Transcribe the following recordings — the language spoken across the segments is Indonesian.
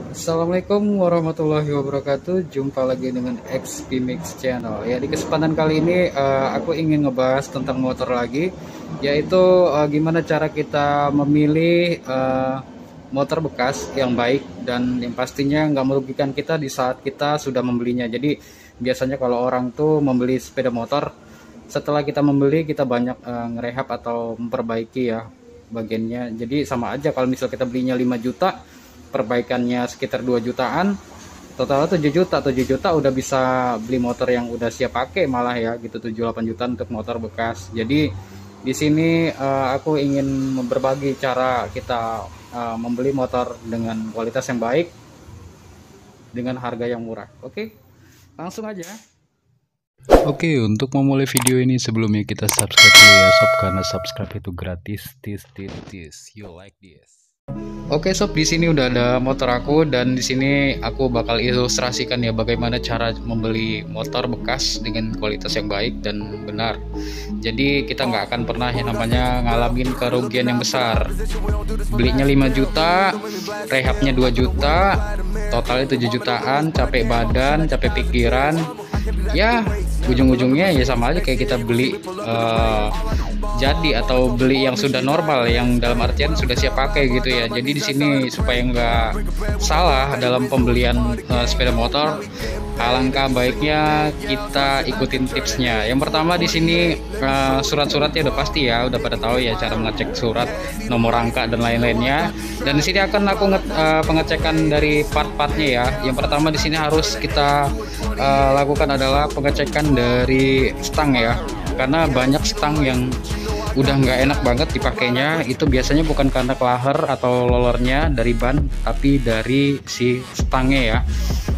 Assalamualaikum warahmatullahi wabarakatuh. Jumpa lagi dengan XP Mix Channel. Ya, di kesempatan kali ini aku ingin ngebahas tentang motor lagi, yaitu gimana cara kita memilih motor bekas yang baik dan yang pastinya nggak merugikan kita di saat kita sudah membelinya. Jadi biasanya kalau orang tuh membeli sepeda motor, setelah kita membeli kita banyak ngerehab atau memperbaiki ya bagiannya. Jadi sama aja kalau misal kita belinya 5 juta, perbaikannya sekitar 2 jutaan, total 7 juta. 7 juta udah bisa beli motor yang udah siap pakai malah ya gitu, 7-8 juta untuk motor bekas. Jadi di sini aku ingin berbagi cara kita membeli motor dengan kualitas yang baik dengan harga yang murah. Oke, langsung aja. Oke, untuk memulai video ini sebelumnya kita subscribe dulu ya sob, karena subscribe itu gratis. You like this? Oke sob, di sini udah ada motor aku dan di sini aku bakal ilustrasikan ya bagaimana cara membeli motor bekas dengan kualitas yang baik dan benar. Jadi kita nggak akan pernah yang namanya ngalamin kerugian yang besar. Belinya 5 juta, rehabnya 2 juta, totalnya 7 jutaan, capek badan, capek pikiran. Ya, ujung-ujungnya ya sama aja kayak kita beli jadi atau beli yang sudah normal, yang dalam artian sudah siap pakai gitu ya. Jadi di sini supaya nggak salah dalam pembelian sepeda motor, alangkah baiknya kita ikutin tipsnya. Yang pertama di sini surat-suratnya udah pasti ya, udah pada tahu ya cara mengecek surat, nomor rangka dan lain-lainnya. Dan di sini akan aku pengecekan dari part-partnya ya. Yang pertama di sini harus kita lakukan adalah pengecekan dari stang ya, karena banyak stang yang udah nggak enak banget dipakainya. Itu biasanya bukan karena klaher atau lollernya dari ban, tapi dari si stangnya ya.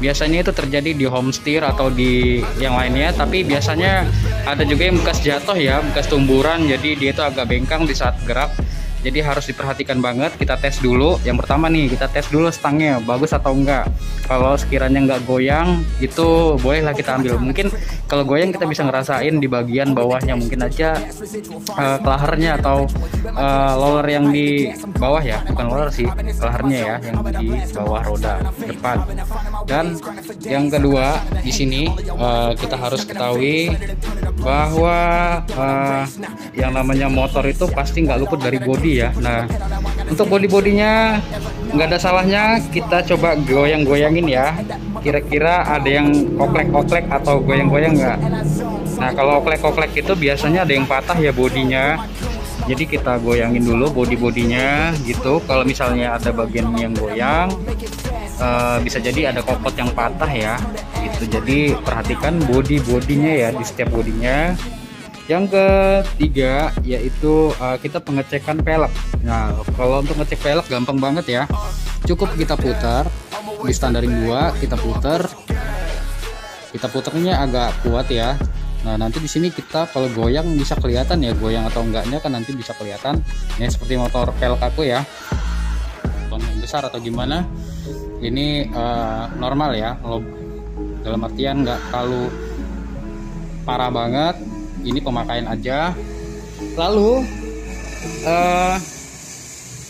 Biasanya itu terjadi di home steer atau di yang lainnya, tapi biasanya ada juga yang bekas jatuh ya, bekas tumburan, jadi dia itu agak bengkang di saat gerak. Jadi harus diperhatikan banget. Kita tes dulu. Yang pertama nih, kita tes dulu stangnya bagus atau enggak. Kalau sekiranya nggak goyang, itu bolehlah kita ambil. Mungkin kalau goyang kita bisa ngerasain di bagian bawahnya, mungkin aja klahernya atau roller yang di bawah ya, bukan roller sih, klahernya ya, yang di bawah roda depan. Dan yang kedua di sini kita harus ketahui bahwa yang namanya motor itu pasti nggak luput dari bodi ya. Nah, untuk bodinya nggak ada salahnya kita coba goyang-goyangin ya. Kira-kira ada yang oklek-oklek atau goyang-goyang nggak? Nah, kalau oklek-oklek itu biasanya ada yang patah ya bodinya. Jadi kita goyangin dulu bodinya gitu. Kalau misalnya ada bagian yang goyang, bisa jadi ada kokot yang patah ya gitu. Jadi perhatikan bodinya ya, di setiap bodinya. Yang ketiga yaitu kita pengecekan pelek. Nah, kalau untuk ngecek pelek gampang banget ya, cukup kita putar di standarin 2, kita puternya agak kuat ya. Nah, nanti di sini kita kalau goyang bisa kelihatan ya, goyang atau enggaknya kan nanti bisa kelihatan. Ini seperti motor pelek aku ya, yang besar atau gimana. Ini normal ya, dalam artian nggak terlalu parah banget. Ini pemakaian aja. Lalu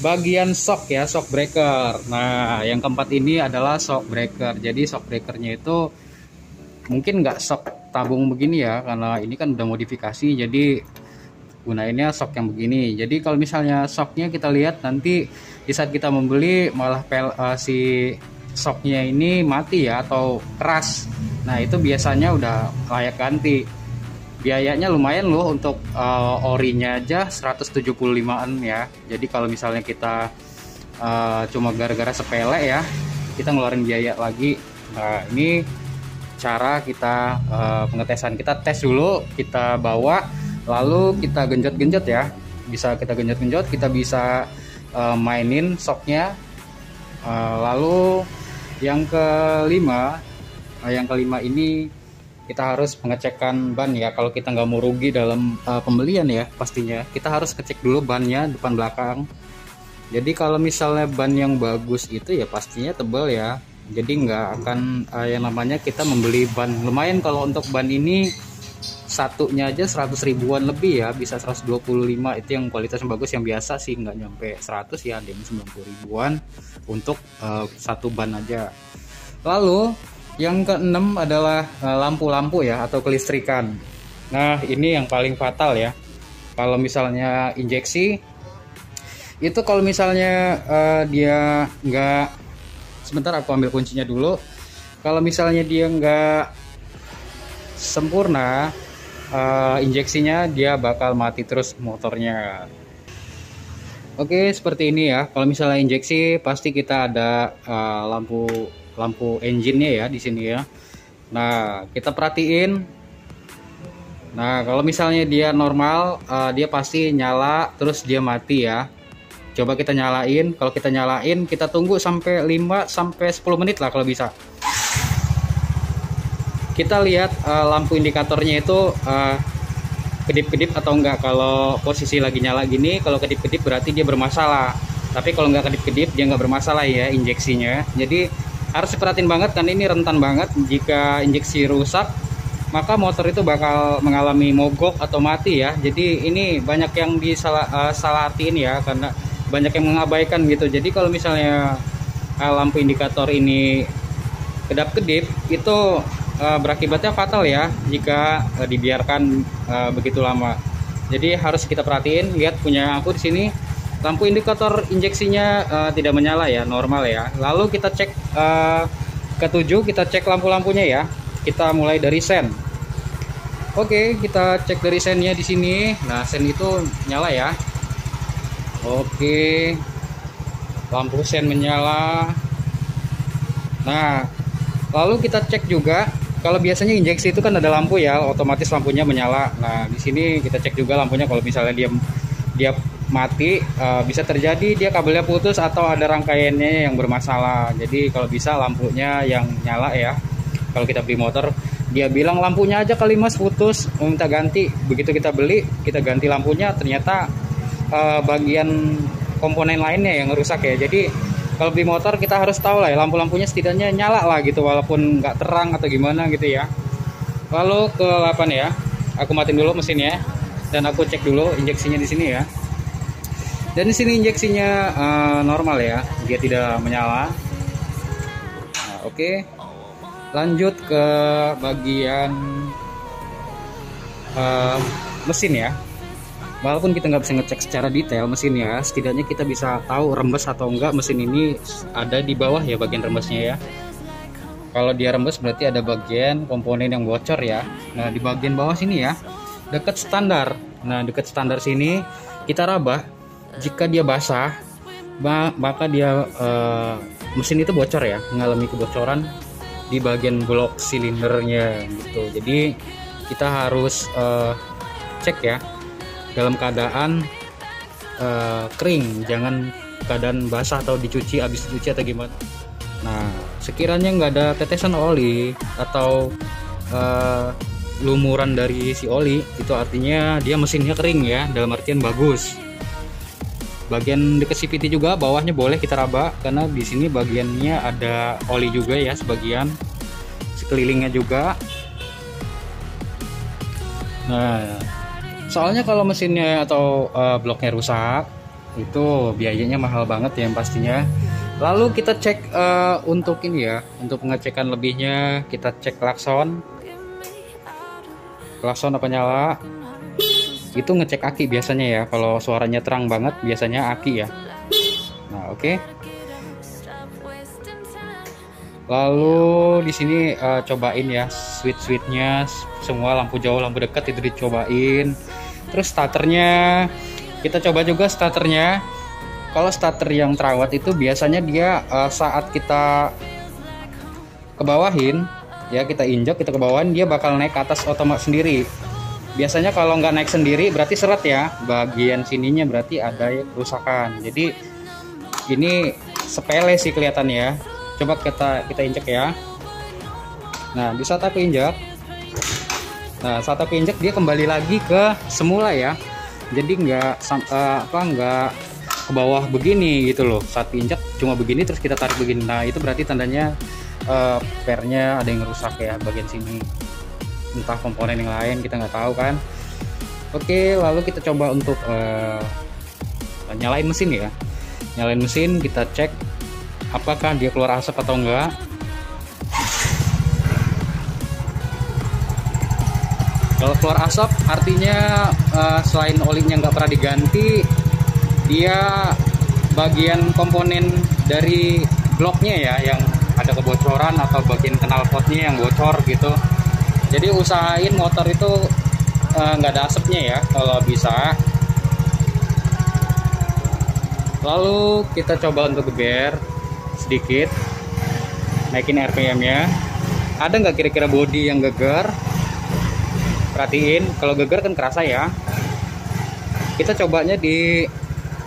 bagian shock ya, shock breaker. Nah, yang keempat ini adalah shock breaker. Jadi shock breakernya itu mungkin nggak shock tabung begini ya, karena ini kan udah modifikasi, jadi gunainnya shock yang begini. Jadi kalau misalnya shocknya kita lihat nanti di saat kita membeli malah si shocknya ini mati ya atau keras. Nah, itu biasanya udah layak ganti. Biayanya lumayan loh, untuk orinya aja 175an ya. Jadi kalau misalnya kita cuma gara-gara sepele ya, kita ngeluarin biaya lagi. Nah, ini cara kita pengetesan. Kita tes dulu, kita bawa, lalu kita genjot-genjot ya. Bisa kita genjot-genjot, kita bisa mainin shocknya. Lalu yang kelima ini kita harus pengecekan ban ya. Kalau kita nggak mau rugi dalam pembelian ya, pastinya kita harus ngecek dulu bannya depan belakang. Jadi kalau misalnya ban yang bagus itu ya pastinya tebal ya, jadi nggak akan yang namanya kita membeli ban lumayan. Kalau untuk ban ini satunya aja 100 ribuan lebih ya, bisa 125. Itu yang kualitas yang bagus, yang biasa sih nggak nyampe 100 ya, ada yang 90 ribuan untuk satu ban aja. Lalu yang keenam adalah lampu-lampu ya, atau kelistrikan. Nah ini yang paling fatal ya. Kalau misalnya injeksi itu, kalau misalnya dia nggak, sebentar aku ambil kuncinya dulu. Kalau misalnya dia nggak sempurna injeksinya, dia bakal mati terus motornya. Oke, seperti ini ya. Kalau misalnya injeksi pasti kita ada lampu engine-nya ya di sini ya. Nah, kita perhatiin. Nah, kalau misalnya dia normal, dia pasti nyala terus dia mati ya. Coba kita nyalain. Kalau kita nyalain, kita tunggu sampai 5 sampai 10 menit lah kalau bisa. Kita lihat lampu indikatornya itu kedip-kedip atau enggak. Kalau posisi lagi nyala gini, kalau kedip-kedip berarti dia bermasalah. Tapi kalau enggak kedip-kedip, dia enggak bermasalah ya injeksinya. Jadi harus diperhatiin banget, karena ini rentan banget. Jika injeksi rusak, maka motor itu bakal mengalami mogok atau mati ya. Jadi ini banyak yang salah artiin ya, karena banyak yang mengabaikan gitu. Jadi kalau misalnya lampu indikator ini kedap-kedip, itu berakibatnya fatal ya jika dibiarkan begitu lama. Jadi harus kita perhatiin. Lihat punya aku di sini, lampu indikator injeksinya tidak menyala ya, normal ya. Lalu kita cek ke-7, kita cek lampu-lampunya ya. Kita mulai dari sen. Oke, kita cek dari sennya di sini. Nah, sen itu nyala ya. Oke, lampu sen menyala. Nah, lalu kita cek juga. Kalau biasanya injeksi itu kan ada lampu ya, otomatis lampunya menyala. Nah, di sini kita cek juga lampunya. Kalau misalnya dia mati, bisa terjadi dia kabelnya putus atau ada rangkaiannya yang bermasalah. Jadi kalau bisa lampunya yang nyala ya. Kalau kita beli motor, dia bilang lampunya aja kali mas putus, minta ganti. Begitu kita beli, kita ganti lampunya, ternyata bagian komponen lainnya yang rusak ya. Jadi kalau beli motor kita harus tahu lah ya, lampu-lampunya setidaknya nyala lah gitu, walaupun nggak terang atau gimana gitu ya. Lalu ke-8 ya, aku matiin dulu mesinnya dan aku cek dulu injeksinya di sini ya. Dan di sini injeksinya normal ya, dia tidak menyala. Nah, oke. Lanjut ke bagian mesin ya. Walaupun kita nggak bisa ngecek secara detail mesinnya, setidaknya kita bisa tahu rembes atau enggak mesin ini ada di bawah ya, bagian rembesnya ya. Kalau dia rembes berarti ada bagian komponen yang bocor ya. Nah di bagian bawah sini ya, dekat standar. Nah dekat standar sini kita raba. Jika dia basah, maka dia mesin itu bocor ya, mengalami kebocoran di bagian blok silindernya gitu. Jadi kita harus cek ya dalam keadaan kering, jangan keadaan basah atau dicuci, habis dicuci atau gimana. Nah sekiranya nggak ada tetesan oli atau lumuran dari si oli, itu artinya dia mesinnya kering ya, dalam artian bagus. Bagian dekat CVT juga bawahnya boleh kita raba, karena di sini bagiannya ada oli juga ya, sebagian sekelilingnya juga. Nah soalnya kalau mesinnya atau bloknya rusak, itu biayanya mahal banget ya pastinya. Lalu kita cek untuk ini ya, untuk pengecekan lebihnya kita cek klakson apa nyala. Itu ngecek aki biasanya ya, kalau suaranya terang banget biasanya aki ya. Nah oke. Lalu di sini cobain ya switch-switchnya, semua lampu jauh, lampu dekat itu dicobain. Terus starternya kita coba juga starternya. Kalau starter yang terawat itu biasanya dia saat kita kebawahin ya, kita injak, kita kebawahin, dia bakal naik ke atas otomatis sendiri. Biasanya kalau nggak naik sendiri berarti seret ya, bagian sininya berarti ada kerusakan. Jadi ini sepele sih kelihatannya. Coba kita injek ya. Nah di saat aku injak, dia kembali lagi ke semula ya. Jadi nggak ke bawah begini gitu loh. Saat injak cuma begini terus kita tarik begini. Nah itu berarti tandanya pernya ada yang rusak ya bagian sini. entah komponen yang lain, kita nggak tahu kan. Oke, lalu kita coba untuk nyalain mesin ya. Nyalain mesin, kita cek apakah dia keluar asap atau enggak. Kalau keluar asap artinya selain olinya nggak pernah diganti, dia bagian komponen dari bloknya ya yang ada kebocoran atau bagian knalpotnya yang bocor gitu. Jadi usahain motor itu nggak ada asapnya ya kalau bisa. Lalu kita coba untuk geber sedikit, naikin RPM nya. Ada nggak kira-kira bodi yang geger? Perhatiin, kalau geger kan kerasa ya. Kita cobanya di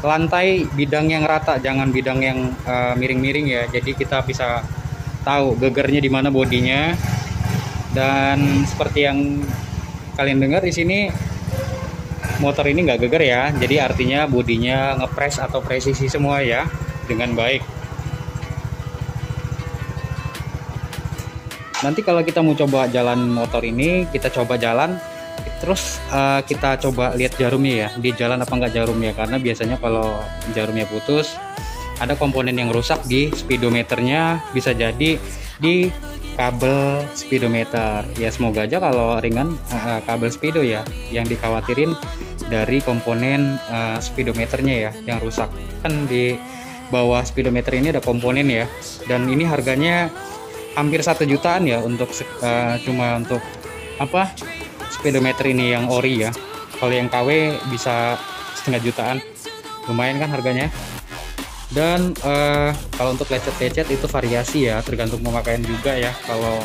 lantai bidang yang rata, jangan bidang yang miring-miring ya. Jadi kita bisa tahu gegernya di mana bodinya. Dan seperti yang kalian dengar di sini, motor ini nggak geger ya. Jadi artinya bodinya ngepres atau presisi semua ya dengan baik. Nanti kalau kita mau coba jalan motor ini, kita coba jalan, terus kita coba lihat jarumnya ya, di jalan apa enggak jarumnya, karena biasanya kalau jarumnya putus, ada komponen yang rusak di speedometernya, bisa jadi di kabel speedometer. Ya semoga aja kalau ringan kabel speedo ya, yang dikhawatirin dari komponen speedometernya ya, yang rusak. Kan di bawah speedometer ini ada komponen ya, dan ini harganya hampir 1 jutaan ya untuk cuma untuk apa speedometer ini yang ori ya. Kalau yang KW bisa 1,5 jutaan, lumayan kan harganya. Dan kalau untuk lecet-lecet itu variasi ya, tergantung pemakaian juga ya. Kalau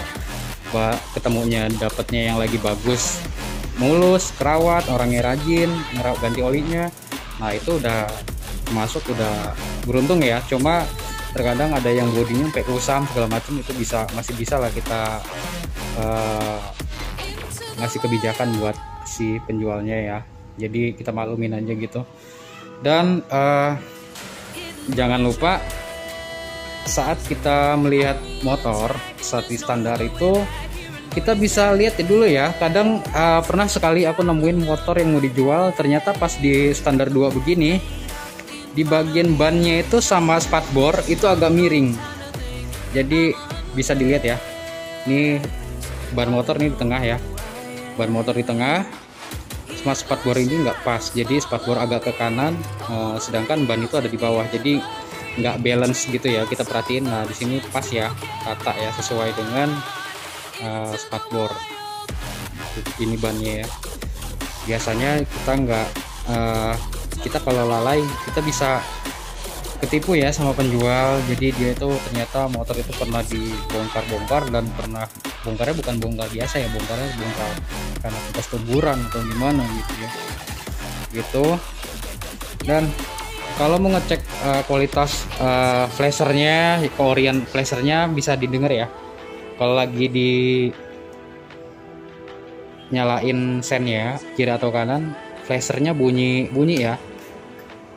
ketemunya dapatnya yang lagi bagus, mulus, kerawat, orangnya rajin, ganti olinya, nah itu udah masuk, udah beruntung ya. Cuma terkadang ada yang bodinya sampai kusam segala macam, itu masih bisa lah kita ngasih kebijakan buat si penjualnya ya. Jadi kita maklumin aja gitu. Dan jangan lupa saat kita melihat motor saat di standar itu, kita bisa lihat dulu ya. Kadang pernah sekali aku nemuin motor yang mau dijual, ternyata pas di standar 2 begini, di bagian bannya itu sama spatbor itu agak miring. Jadi bisa dilihat ya, ini ban motor nih di tengah ya, ban motor di tengah, sama spatbor ini nggak pas. Jadi spatbor agak ke kanan, sedangkan ban itu ada di bawah, jadi nggak balance gitu ya. Kita perhatiin, nah di sini pas ya, rata ya, sesuai dengan spatbor. Ini bannya ya. Biasanya kita nggak kita kalau lalai, kita bisa ketipu ya sama penjual. Jadi dia itu ternyata motor itu pernah dibongkar-bongkar, dan pernah bongkarnya bukan bongkar biasa ya, bongkar karena bekas kuburan atau gimana gitu ya gitu. Dan kalau mau ngecek kualitas flashernya, keorian flashernya bisa didengar ya. Kalau lagi di nyalain sennya kiri atau kanan, flashernya bunyi ya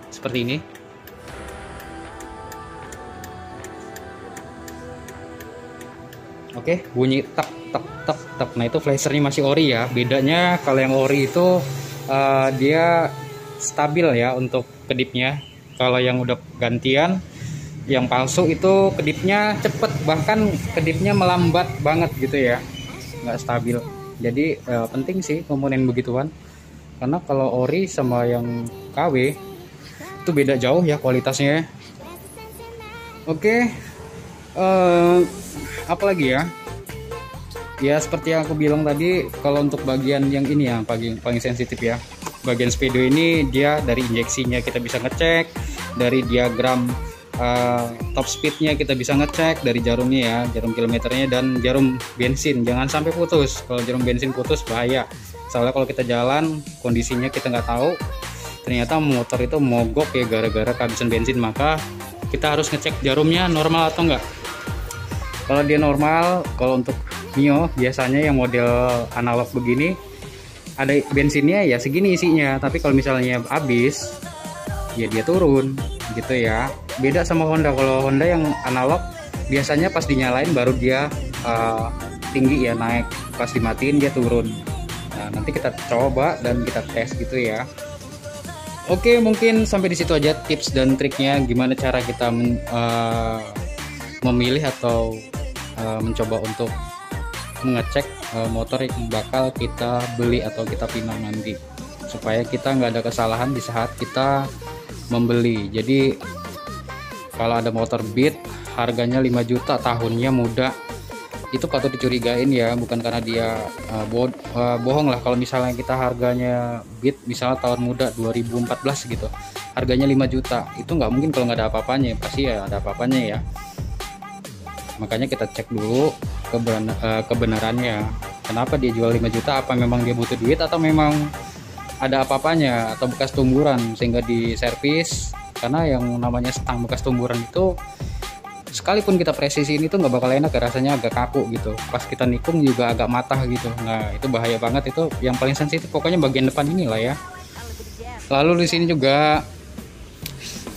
seperti ini. Oke, bunyi tak tak tak tak. Nah itu flashernya masih ori ya. Bedanya kalau yang ori itu dia stabil ya untuk kedipnya. Kalau yang udah gantian, yang palsu itu kedipnya cepet, bahkan kedipnya melambat banget gitu ya, nggak stabil. Jadi penting sih komponen begituan, karena kalau ori sama yang KW itu beda jauh ya kualitasnya. Oke, apa lagi ya? Ya seperti yang aku bilang tadi, kalau untuk bagian yang ini ya paling sensitif ya. Bagian speedo ini dia dari injeksinya kita bisa ngecek, dari diagram top speednya kita bisa ngecek, dari jarumnya ya, jarum kilometernya, dan jarum bensin jangan sampai putus. Kalau jarum bensin putus bahaya, soalnya kalau kita jalan kondisinya kita nggak tahu, ternyata motor itu mogok ya gara-gara kehabisan bensin. Maka kita harus ngecek jarumnya normal atau enggak. Kalau dia normal, kalau untuk Mio biasanya yang model analog begini ada bensinnya ya segini isinya, tapi kalau misalnya habis ya dia turun gitu ya. Beda sama Honda. Kalau Honda yang analog biasanya pas dinyalain baru dia tinggi ya, naik, pas dimatiin dia turun. Nah, nanti kita coba dan kita tes gitu ya. Oke, mungkin sampai di situ aja tips dan triknya gimana cara kita memilih atau mencoba untuk mengecek motor yang bakal kita beli atau kita pinang nanti, supaya kita nggak ada kesalahan di saat kita membeli. Jadi kalau ada motor Beat harganya 5 juta, tahunnya muda, itu patut dicurigain ya, bukan karena dia bohong lah. Kalau misalnya kita harganya Beat misalnya tahun muda 2014 gitu, harganya 5 juta, itu nggak mungkin kalau nggak ada apa-apanya, pasti ya ada apa-apanya ya. Makanya kita cek dulu kebenarannya, kenapa dia jual 5 juta, apa memang dia butuh duit atau memang ada apa-apanya atau bekas tumburan sehingga diservis. Karena yang namanya stang bekas tumburan itu sekalipun kita presisiin itu nggak bakal enak, rasanya agak kaku gitu, pas kita nikung juga agak matah gitu. Nah itu bahaya banget, itu yang paling sensitif pokoknya bagian depan inilah ya. Lalu di sini juga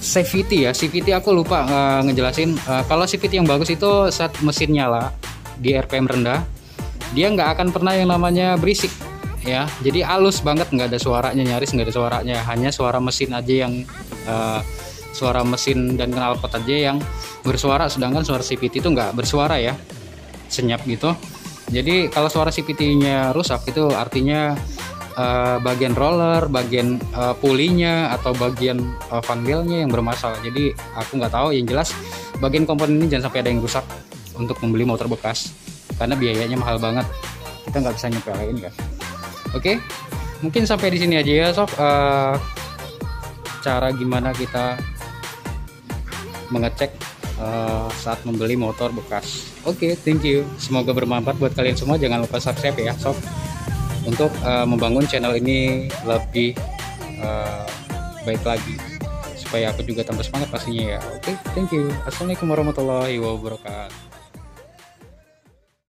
CVT ya, CVT aku lupa ngejelasin. Kalau CVT yang bagus itu saat mesin nyala di RPM rendah, dia nggak akan pernah yang namanya berisik ya, jadi halus banget, nggak ada suaranya, nyaris nggak ada suaranya, hanya suara mesin aja yang suara mesin dan knalpot aja yang bersuara, sedangkan suara CVT itu nggak bersuara ya, senyap gitu. Jadi kalau suara CVT-nya rusak itu artinya bagian roller, bagian pulinya atau bagian fan wheel-nya yang bermasalah. Jadi aku nggak tahu, yang jelas bagian komponen ini jangan sampai ada yang rusak untuk membeli motor bekas, karena biayanya mahal banget, kita nggak bisa nyepelin kan. Oke, mungkin sampai di sini aja ya sob, cara gimana kita mengecek saat membeli motor bekas. Oke, thank you, semoga bermanfaat buat kalian semua. Jangan lupa subscribe ya sob, untuk membangun channel ini lebih baik lagi, supaya aku juga tambah semangat pastinya ya. Oke, thank you. Assalamualaikum warahmatullahi wabarakatuh.